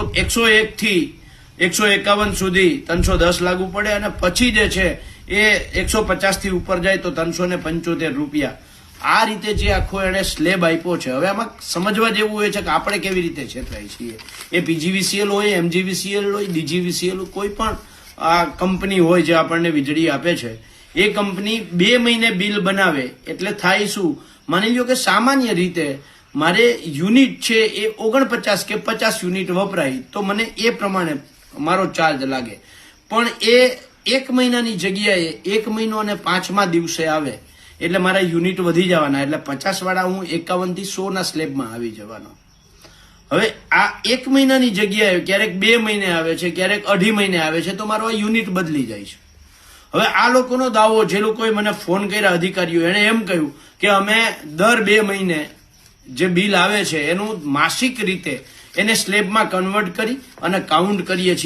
101 થી 151 સુધી 310 લાગુ પડે અને પછી જે છે એ 150 થી ઉપર જાય તો 375 રૂપિયા. આ રીતે જે આખો એને સ્લેબ આપ્યો છે. હવે આમાં સમજવા જેવું હોય છે કે આપણે કેવી રીતે છેતરાય છીએ. એ પીજીવીસીએલ હોય, એમજીવીસીએલ હોય, ડીજીવીસીએલ હોય, કોઈ પણ આ કંપની હોય જે આપણને વીજળી આપે છે, એ કંપની 2 મહિને બિલ બનાવે એટલે થાય શું, માની લો કે સામાન્ય રીતે મારે યુનિટ છે એ 49 કે 50 યુનિટ વપરાય તો મને એ પ્રમાણે મારો ચાર્જ લાગે. પણ એ 1 મહિનાની જગ્યાએ 1 મહિનો અને 5મા દિવસે આવે એટલે મારા યુનિટ વધી જવાના. એટલે 50 વાળા હું 51 થી 100 ના સ્લેબમાં આવી જવાનો. હવે આ 1 મહિનાની જગ્યાએ ક્યારેક 2 મહિને આવે છે, ક્યારેક 2.5 મહિને આવે છે, તો મારો આ યુનિટ બદલી જાય છે. હવે આ લોકોનો દાવો, જે લોકોએ મને ફોન કર્યા અધિકારીઓ, એને એમ કહ્યું કે અમે દર 2 મહિને જે બિલ આવે છે એનું માસિક રીતે એને સ્લેબમાં કન્વર્ટ કરી અને કાઉન્ટ કરીએ છીએ.